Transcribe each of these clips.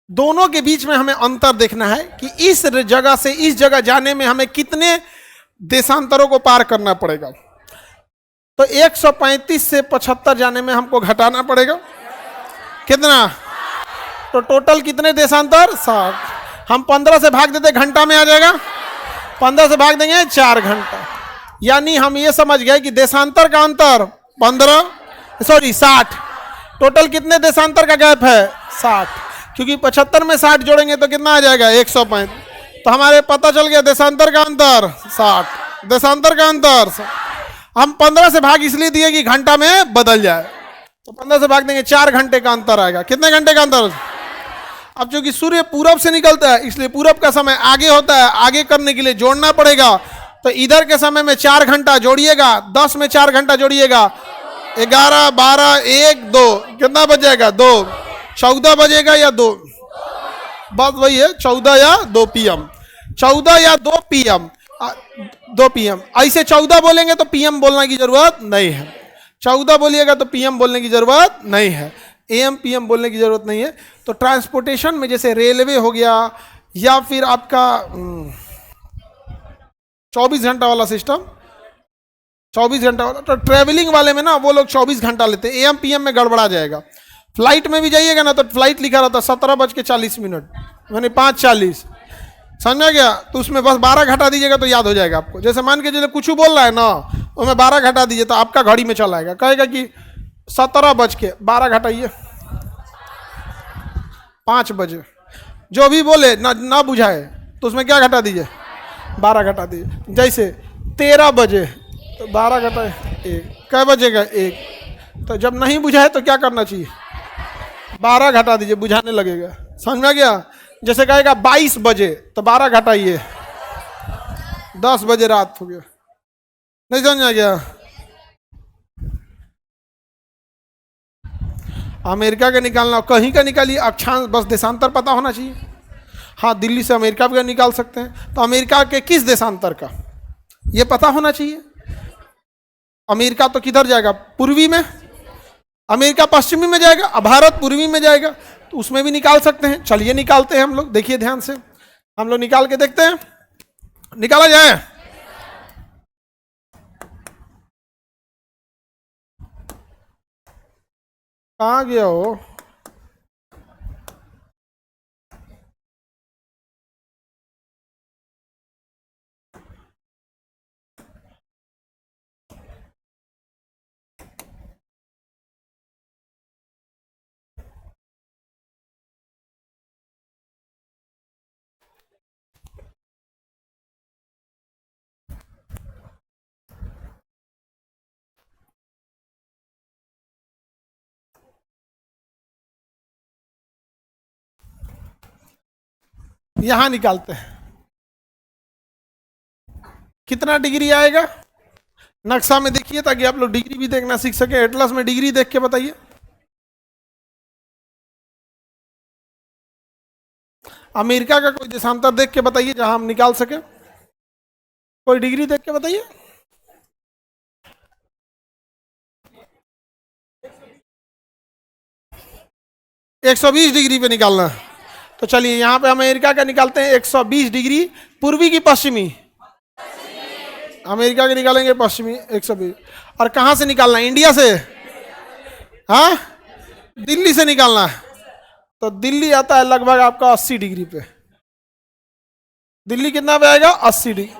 दोनों के बीच में हमें अंतर देखना है कि इस जगह से इस जगह जाने में हमें कितने देशांतरों को पार करना पड़ेगा। तो 135 से 75 जाने में हमको घटाना पड़ेगा कितना, तो टोटल कितने देशांतर 60। हम 15 से भाग देते घंटा में आ जाएगा, 15 से भाग देंगे 4 घंटा। यानी हम ये समझ गए कि देशांतर का अंतर 60। टोटल कितने देशांतर का गैप है 60, क्योंकि 75 में 60 जोड़ेंगे तो कितना आ जाएगा 135। तो हमारे पता चल गया देशांतर का अंतर 60, देशांतर का अंतर। हम 15 से भाग इसलिए दिए कि घंटा में बदल जाए, तो 15 से भाग देंगे 4 घंटे का अंतर आएगा। कितने घंटे का अंतर? अब चूंकि सूर्य पूरब से निकलता है इसलिए पूरब का समय आगे होता है, आगे करने के लिए जोड़ना पड़ेगा। तो इधर के समय में 4 घंटा जोड़िएगा, 10 में 4 घंटा जोड़िएगा, 11, 12, 1, 2, कितना बच जाएगा 2, 14 बजेगा या 2, बात वही है 14 या 2 PM, 14 या 2 PM, 2 PM। ऐसे 14 बोलेंगे तो PM बोलने की जरूरत नहीं है, 14 बोलिएगा तो PM बोलने की जरूरत नहीं है, AM PM बोलने की जरूरत नहीं है। तो ट्रांसपोर्टेशन में जैसे रेलवे हो गया या फिर आपका 24 घंटा वाला सिस्टम, 24 घंटा वाला, तो ट्रेवलिंग वाले में ना वो लोग 24 घंटा लेते हैं, AM PM में गड़बड़ा जाएगा। फ्लाइट में भी जाइएगा ना तो फ्लाइट लिखा रहता 17:40, मैंने 5:40, समझ में गया? तो उसमें बस 12 घटा दीजिएगा तो याद हो जाएगा आपको। जैसे मान के जैसे कुछ बोल रहा है ना, उसमें 12 घटा दीजिए तो आपका घड़ी में चला आएगा, कहेगा कि 17:12 घटाइए 5 बजे, जो भी बोले ना बुझाए तो उसमें क्या घटा दीजिए 12 घटा दीजिए। जैसे 13 बजे तो 12 घटाए 1, कै बजेगा 1, तो जब नहीं बुझाए तो क्या करना चाहिए 12 घटा दीजिए, बुझाने लगेगा, समझ में गया? जैसे कहेगा 22 बजे तो 12 घटाइए 10 बजे रात हो गया, नहीं समझ में गया? अमेरिका का निकालना, कहीं का निकालिए, अक्षांश बस देशांतर पता होना चाहिए। हाँ, दिल्ली से अमेरिका भी निकाल सकते हैं, तो अमेरिका के किस देशांतर का ये पता होना चाहिए। अमेरिका तो किधर जाएगा, पूर्वी में, अमेरिका पश्चिमी में जाएगा, भारत पूर्वी में जाएगा, तो उसमें भी निकाल सकते हैं। चलिए निकालते हैं हम लोग, देखिए ध्यान से, हम लोग निकाल के देखते हैं, निकाला जाए। कहाँ गया हो? यहां निकालते हैं, कितना डिग्री आएगा नक्शा में देखिए, ताकि आप लोग डिग्री भी देखना सीख सके। एटलस में डिग्री देख के बताइए, अमेरिका का कोई देशांतर देख के बताइए जहां हम निकाल सके, कोई डिग्री देख के बताइए। — 120 डिग्री पे निकालना है। तो चलिए यहां पे अमेरिका का निकालते हैं 120 डिग्री, पूर्वी की पश्चिमी, अमेरिका के निकालेंगे पश्चिमी 120। और कहां से निकालना है, इंडिया से? हाँ, दिल्ली से निकालना है। तो दिल्ली आता है लगभग आपका 80 डिग्री पे, दिल्ली कितना पे आएगा 80 डिग्री,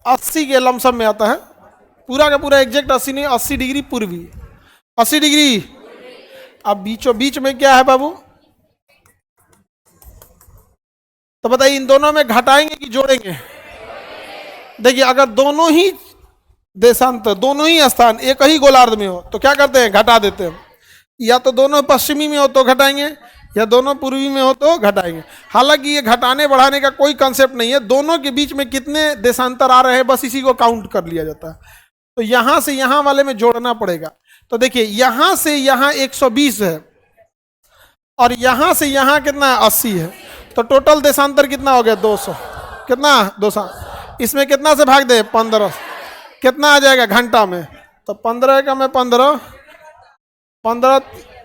80 के लमसम में आता है, पूरा का पूरा एग्जैक्ट 80 नहीं, 80 डिग्री पूर्वी, 80 डिग्री। अब बीचों बीच में क्या है बाबू, तो बताइए इन दोनों में घटाएंगे कि जोड़ेंगे? देखिए अगर दोनों ही देशांतर, दोनों ही स्थान एक ही गोलार्ध में हो तो क्या करते हैं, घटा देते हैं। या तो दोनों पश्चिमी में हो तो घटाएंगे, या दोनों पूर्वी में हो तो घटाएंगे। हालांकि ये घटाने बढ़ाने का कोई कंसेप्ट नहीं है, दोनों के बीच में कितने देशांतर आ रहे हैं बस इसी को काउंट कर लिया जाता है। तो यहां से यहां वाले में जोड़ना पड़ेगा। तो देखिए यहां से यहां 120 है और यहां से यहां कितना 80 है, तो टोटल देशांतर कितना हो गया 200, कितना 200। इसमें कितना से भाग दे 15, कितना आ जाएगा घंटा में, तो 15 का में 15 15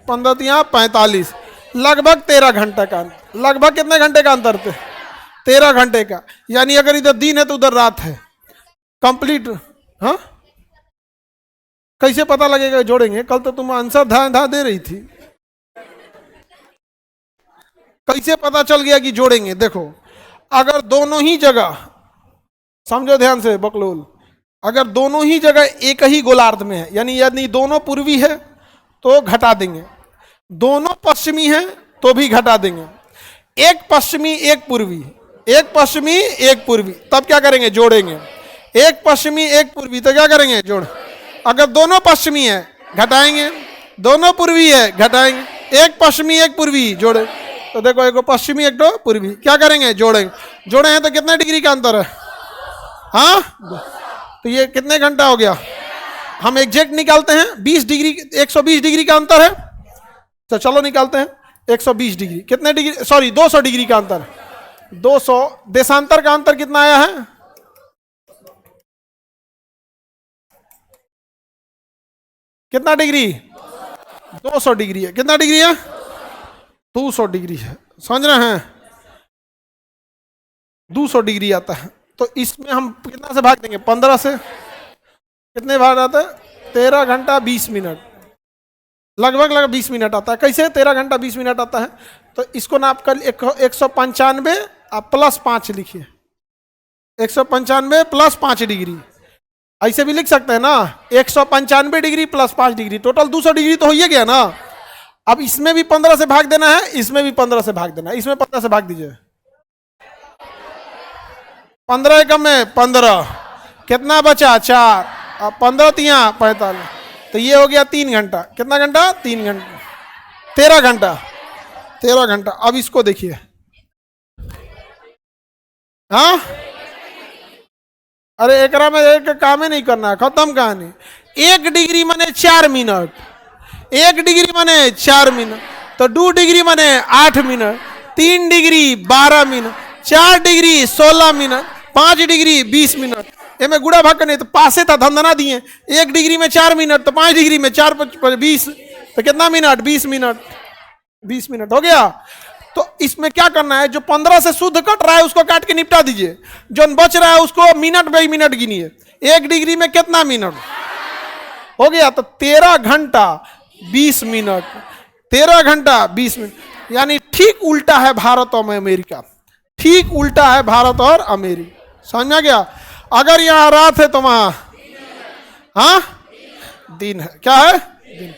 15 यहाँ 45, लगभग 13 घंटे का अंतर। लगभग कितने घंटे का अंतर थे? 13 घंटे का। यानी अगर इधर दिन है तो उधर रात है, कंप्लीट। हाँ, कैसे पता लगेगा? जोड़ेंगे। कल तो तुम आंसर धा दे रही थी, कैसे पता चल गया कि जोड़ेंगे? देखो, अगर दोनों ही जगह, समझो ध्यान से बकलोल, अगर दोनों ही जगह एक ही गोलार्ध में है, यानी यदि दोनों पूर्वी है तो घटा देंगे, दोनों पश्चिमी है तो भी घटा देंगे, एक पश्चिमी एक पूर्वी, एक पश्चिमी एक पूर्वी, तब क्या करेंगे? जोड़ेंगे। एक पश्चिमी एक पूर्वी तो क्या करेंगे? जोड़। अगर दोनों पश्चिमी है घटाएंगे, दोनों पूर्वी है घटाएंगे, एक पश्चिमी एक पूर्वी जोड़े, तो देखो एक पश्चिमी एक तो पूर्वी, क्या करेंगे? जोड़ेंगे। जोड़े हैं तो कितने डिग्री का अंतर है? हाँ, तो ये कितने घंटा हो गया? हम एग्जैक्ट निकालते हैं। 20 डिग्री, 120 डिग्री का अंतर है, तो चलो निकालते हैं। 120 डिग्री कितने डिग्री, सॉरी 200 डिग्री का अंतर, 200। देशांतर का अंतर कितना आया है? कितना डिग्री? 200 डिग्री है। कितना डिग्री है? 200 डिग्री है। समझ रहे हैं? 200 डिग्री आता है, तो इसमें हम कितना से भाग देंगे? 15 से। कितने भाग आता है? 13 घंटा 20 मिनट, लगभग 20 मिनट आता है। कैसे 13 घंटा 20 मिनट आता है? तो इसको ना आप कल 195 आप प्लस 5 लिखिए, 195 प्लस 5 डिग्री, ऐसे भी लिख सकते हैं ना। 195 degree plus 5 degree, total 200 degree तो हो ही गया ना। अब इसमें भी 15 से भाग देना है, इसमें भी 15 से भाग देना है। इसमें 15 से भाग दीजिए, 15 कम में 15, कितना बचा? 4, अब 15 तिया 45, तो ये हो गया 3 घंटा। कितना घंटा? 3 घंटा, 13 घंटा, 13 घंटा। अब इसको देखिए, हाँ, अरे एकरा में एक काम ही नहीं करना है, खत्म कहानी। 1 डिग्री माने 4 मिनट, 1 डिग्री माने 4 मिनट, तो 2 डिग्री माने 8 minute, 3 degree 12 minute, 4 degree 16 minute, 5 degree 20 minute. ये में गुड़ा भाग करने तो पासे था, धंधना दिए। 1 डिग्री में 4 मिनट, तो 5 डिग्री में 4 20, तो कितना मिनट? 20 मिनट, 20 मिनट हो गया। तो इसमें क्या करना है? जो 15 से शुद्ध कट रहा है उसको काट के निपटा दीजिए, जो बच रहा है उसको मिनट बाई मिनट गिनिए। 1 डिग्री में कितना मिनट हो गया? तो 13 घंटा 20 मिनट, 13 घंटा 20 मिनट, यानी ठीक उल्टा है भारत और अमेरिका, ठीक उल्टा है भारत और अमेरिका। समझ में गया? अगर यहां रात है तो वहां हाँ दिन है। क्या है? दिन।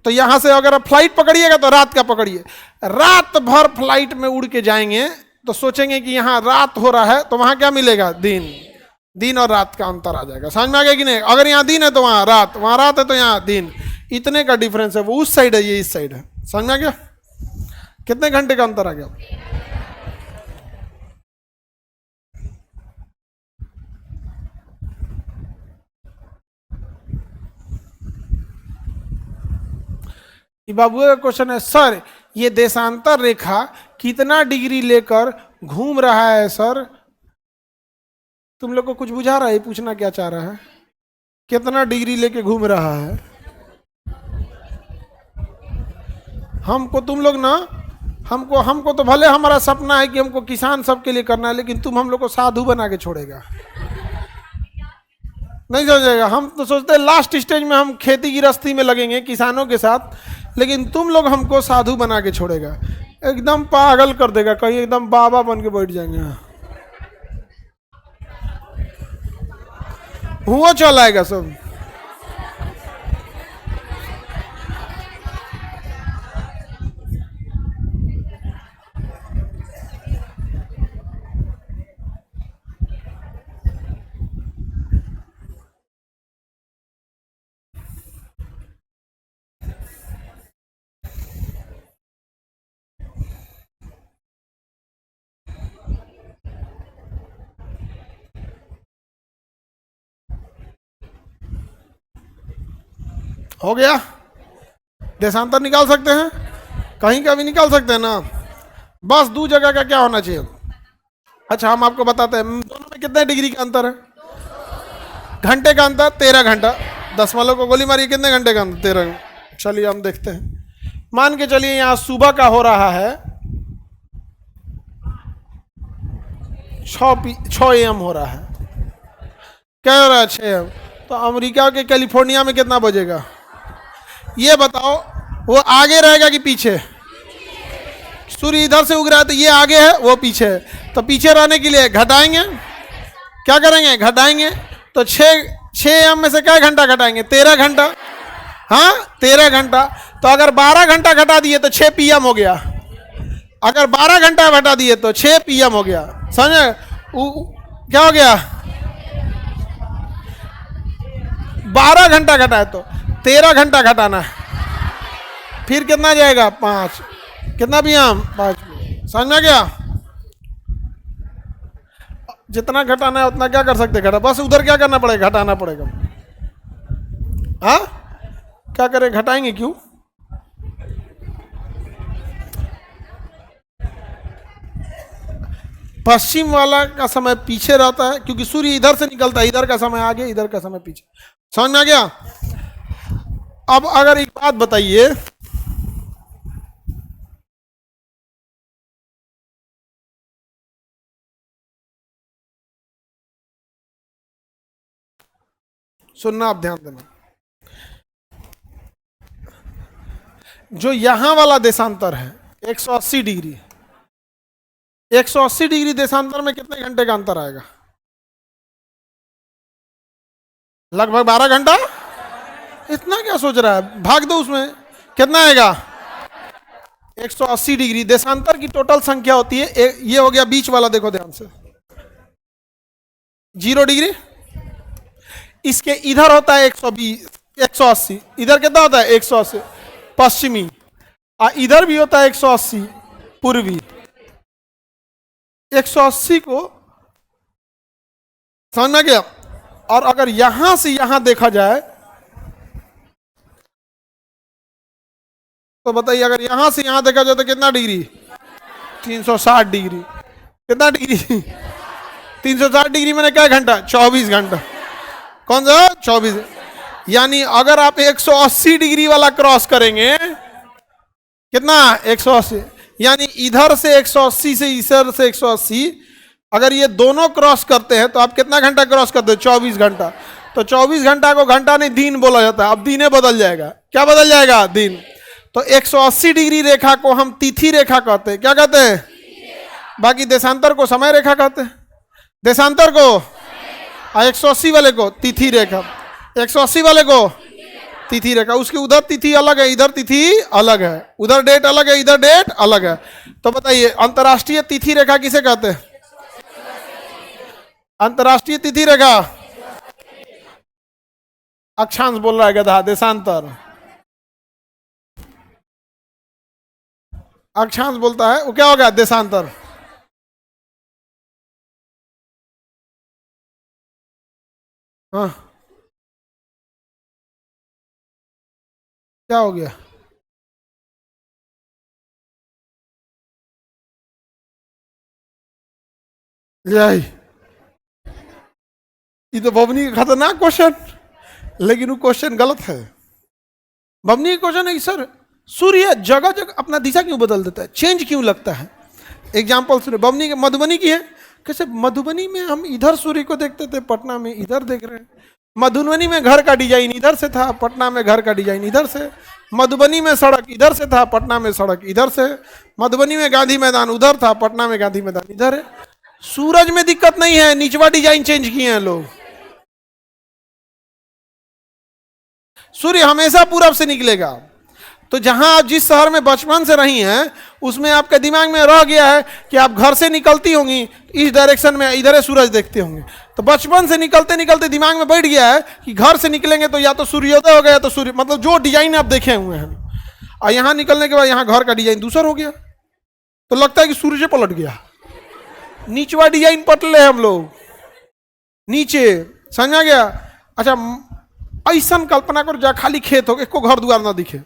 तो यहां से अगर आप फ्लाइट पकड़िएगा तो रात का पकड़िए, रात भर फ्लाइट में उड़ के जाएंगे तो सोचेंगे कि यहाँ रात हो रहा है, तो वहां क्या मिलेगा? दिन। दिन और रात का अंतर आ जाएगा। समझ में आ गया कि नहीं? अगर यहाँ दिन है तो वहां रात, वहां रात है तो यहाँ दिन, इतने का डिफरेंस है। वो उस साइड है, ये इस साइड है। समझ में आ गया? कितने घंटे का अंतर आ गया? बाबू का क्वेश्चन है, सर ये देशांतर रेखा कितना डिग्री लेकर घूम रहा है? सर तुम लोग को कुछ बुझा रहा है? पूछना क्या चाह रहा है? कितना डिग्री लेके घूम रहा है? हमको तुम लोग ना, हमको तो भले हमारा सपना है कि हमको किसान सबके लिए करना है, लेकिन तुम हम लोग को साधु बना के छोड़ेगा, नहीं सोचेगा। हम तो सोचते हैं लास्ट स्टेज में हम खेती गृहस्थी में लगेंगे किसानों के साथ, लेकिन तुम लोग हमको साधु बना के छोड़ेगा, एकदम पागल कर देगा, कहीं एकदम बाबा बन के बैठ जाएंगे। हुआ चल आएगा सब। हो गया? देशांतर निकाल सकते हैं, कहीं का भी निकाल सकते हैं ना। बस 2 जगह का क्या होना चाहिए। अच्छा हम आपको बताते हैं दोनों में कितने डिग्री का अंतर है। घंटे का अंतर 13 घंटा, 10 वालों को गोली मारी, कितने घंटे का अंतर? 13। चलिए हम देखते हैं। मान के चलिए यहां सुबह का हो रहा है 6 AM हो रहा है, क्या हो रहा है 6 AM। तो अमेरिका के कैलिफोर्निया में कितना बजेगा ये बताओ, वो आगे रहेगा कि पीछे? सूर्य इधर से उग रहा है तो ये आगे है वो पीछे है, तो पीछे रहने के लिए घटाएंगे, क्या करेंगे घटाएंगे। तो 6 AM में से क्या घंटा घटाएंगे? 13 घंटा, हाँ 13 घंटा। तो अगर 12 घंटा घटा दिए तो 6 PM हो गया, अगर 12 घंटा घटा दिए तो 6 PM हो गया, समझे? क्या हो गया? 12 घंटा घटाए तो 13 घंटा घटाना है, फिर कितना जाएगा 5, कितना PM 5, समझ में गया? जितना घटाना है उतना क्या कर सकते घटा, बस उधर क्या करना पड़ेगा घटाना पड़ेगा। हाँ क्या करें घटाएंगे क्यों? पश्चिम वाला का समय पीछे रहता है क्योंकि सूर्य इधर से निकलता है, इधर का समय आगे इधर का समय पीछे, समझ में आ गया? अब अगर एक बात बताइए, सुनना आप ध्यान देना, जो यहां वाला देशांतर है 180 डिग्री, 180 डिग्री देशांतर में कितने घंटे का अंतर आएगा? लगभग 12 घंटा। इतना क्या सोच रहा है, भाग दो उसमें, कितना आएगा? 180 डिग्री देशांतर की टोटल संख्या होती है, ये हो गया बीच वाला, देखो ध्यान से 0 डिग्री, इसके इधर होता है 120 180, इधर कितना होता है 180 पश्चिमी, और इधर भी होता है 180 पूर्वी। 180 को समझ में गया? और अगर यहां से यहां देखा जाए तो बताइए, अगर यहां से यहां देखा जाए तो कितना डिग्री? 360 डिग्री। कितना डिग्री? 360 डिग्री मैंने क्या घंटा? 24 घंटा। कौन सा 24? यानी अगर आप 180 डिग्री वाला क्रॉस करेंगे, कितना 180, यानी इधर से 180 से इधर से 180, अगर ये दोनों क्रॉस करते हैं तो आप कितना घंटा क्रॉस करते हैं? 24 घंटा। तो 24 घंटा को घंटा नहीं दिन बोला जाता है, अब दिने बदल जाएगा। क्या बदल जाएगा? दिन। तो 180 डिग्री रेखा को हम तिथि रेखा कहते हैं। क्या कहते हैं? बाकी देशांतर को समय रेखा कहते हैं, देशांतर को, और 180 वाले को तिथि रेखा, 180 वाले को तिथि रेखा। उसकी उधर तिथि अलग है, इधर तिथि अलग है, उधर डेट अलग है, इधर डेट अलग है। तो बताइए अंतरराष्ट्रीय तिथि रेखा किसे कहते हैं? अंतरराष्ट्रीय तिथि रेखा, अक्षांश बोल रहा है गधा, देशांतर अक्षांश बोलता है, वो क्या होगा? देशांतर। हाँ क्या हो गया? यही ये तो बबनी का खतरनाक क्वेश्चन, लेकिन वो क्वेश्चन गलत है। बबनी का क्वेश्चन है कि सर सूर्य जगह जगह अपना दिशा क्यों बदल देता है, चेंज क्यों लगता है? एग्जाम्पल सुने, बबनी के मधुबनी की है, कैसे मधुबनी में हम इधर सूर्य को देखते थे, पटना में इधर देख रहे हैं। मधुबनी में घर का डिजाइन इधर से था, पटना में घर का डिजाइन इधर से। मधुबनी में सड़क इधर से था, पटना में सड़क इधर से। मधुबनी में गांधी मैदान उधर था, पटना में गांधी मैदान इधर है। सूरज में दिक्कत नहीं है, निचवा डिजाइन चेंज किए हैं लोग। सूर्य हमेशा पूरब से निकलेगा। तो जहां आप जिस शहर में बचपन से रही हैं, उसमें आपके दिमाग में रह गया है कि आप घर से निकलती होंगी इस डायरेक्शन में, इधर सूरज देखते होंगे। तो बचपन से निकलते निकलते दिमाग में बैठ गया है कि घर से निकलेंगे तो या तो सूर्योदय हो गया, या तो सूर्य, मतलब जो डिजाइन आप देखे हुए हैं, और यहां निकलने के बाद यहाँ घर का डिजाइन दूसरा हो गया, तो लगता है कि सूर्य पलट गया। नीचवा डिजाइन पटले हम लोग नीचे, समझा गया? अच्छा ऐसा कल्पना करो जहाँ खाली खेत हो, एक घर द्वार ना दिखे,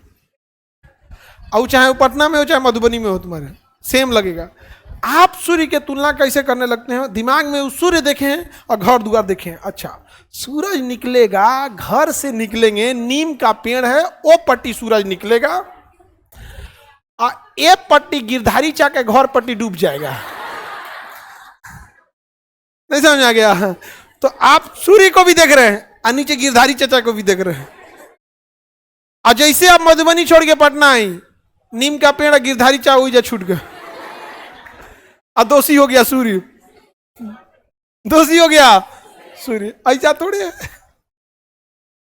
और चाहे वो पटना में हो चाहे मधुबनी में हो, तुम्हारे सेम लगेगा। आप सूर्य के तुलना कैसे करने लगते हैं? दिमाग में उस सूर्य देखें और घर द्वार देखें। अच्छा सूरज निकलेगा, घर से निकलेंगे, नीम का पेड़ है, वो पट्टी सूरज निकलेगा, एक पट्टी गिरधारी चा के घर पट्टी डूब जाएगा। नहीं समझ आ गया? तो आप सूर्य को भी देख रहे हैं और नीचे गिरधारी चाचा को भी देख रहे हैं। और जैसे आप मधुबनी छोड़ के पटना आई, नीम का पेड़ गिरधारी चा हुई जा छूट गया, और दोषी हो गया सूर्य, दोषी हो गया सूर्य। ऐसा थोड़ी है।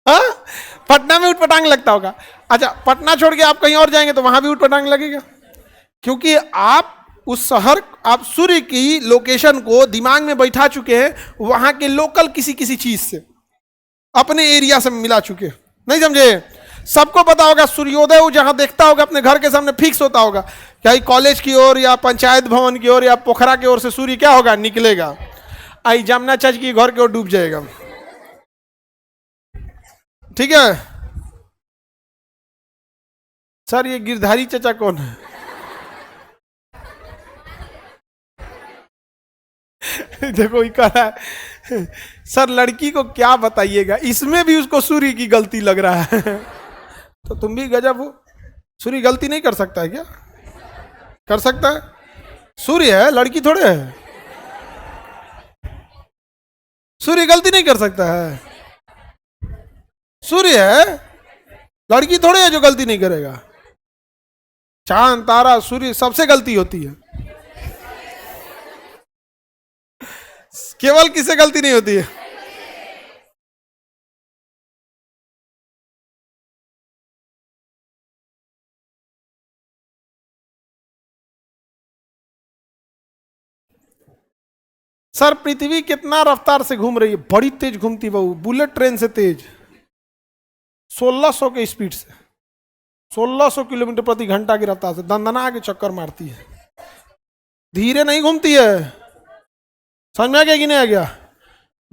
हाँ, पटना में उठपटांग लगता होगा। अच्छा, पटना छोड़ के आप कहीं और जाएंगे तो वहां भी उठपटांग लगेगा, क्योंकि आप उस शहर, आप सूर्य की लोकेशन को दिमाग में बैठा चुके हैं, वहां के लोकल किसी किसी चीज से, अपने एरिया से मिला चुके हैं। नहीं समझे? सबको पता होगा सूर्योदय वो जहां देखता होगा अपने घर के सामने फिक्स होता होगा, क्या कॉलेज की ओर या पंचायत भवन की ओर या पोखरा की ओर से सूर्य क्या होगा, निकलेगा, आई जमुना चाची की घर की ओर डूब जाएगा। ठीक है सर, ये गिरधारी चाचा कौन है? देखो ये कह रहा है सर लड़की को क्या बताइएगा, इसमें भी उसको सूर्य की गलती लग रहा है। तो तुम भी गजब हो। सूर्य गलती नहीं कर सकता है क्या? कर सकता है। सूर्य है, लड़की थोड़े है। सूर्य गलती नहीं कर सकता है। सूर्य है, लड़की थोड़े है जो गलती नहीं करेगा। चांद तारा सूर्य सबसे गलती होती है, केवल किससे गलती नहीं होती है? सर पृथ्वी कितना रफ्तार से घूम रही है? बड़ी तेज घूमती बहू, बुलेट ट्रेन से तेज, 1600 के स्पीड से, 1600 किलोमीटर प्रति घंटा की रफ्तार से दंदना के चक्कर मारती है। धीरे नहीं घूमती है। समझ में आ गया कि नहीं आ गया?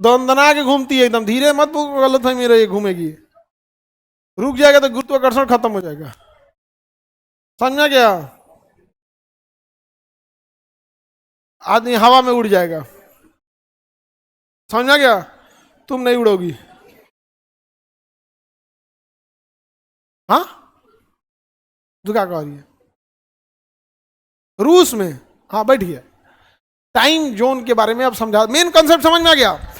दंदना के घूमती है एकदम, धीरे मत, गलत है मेरा, ये घूमेगी, रुक जाएगा तो गुरुत्वाकर्षण खत्म हो जाएगा। समझ में आ गया? आदमी हवा में उड़ जाएगा। समझ में आ गया? तुम नहीं उड़ोगी। हाँ, दुका कह रही है रूस में। हाँ बैठिए, टाइम जोन के बारे में अब समझा, मेन कंसेप्ट समझ में आ गया?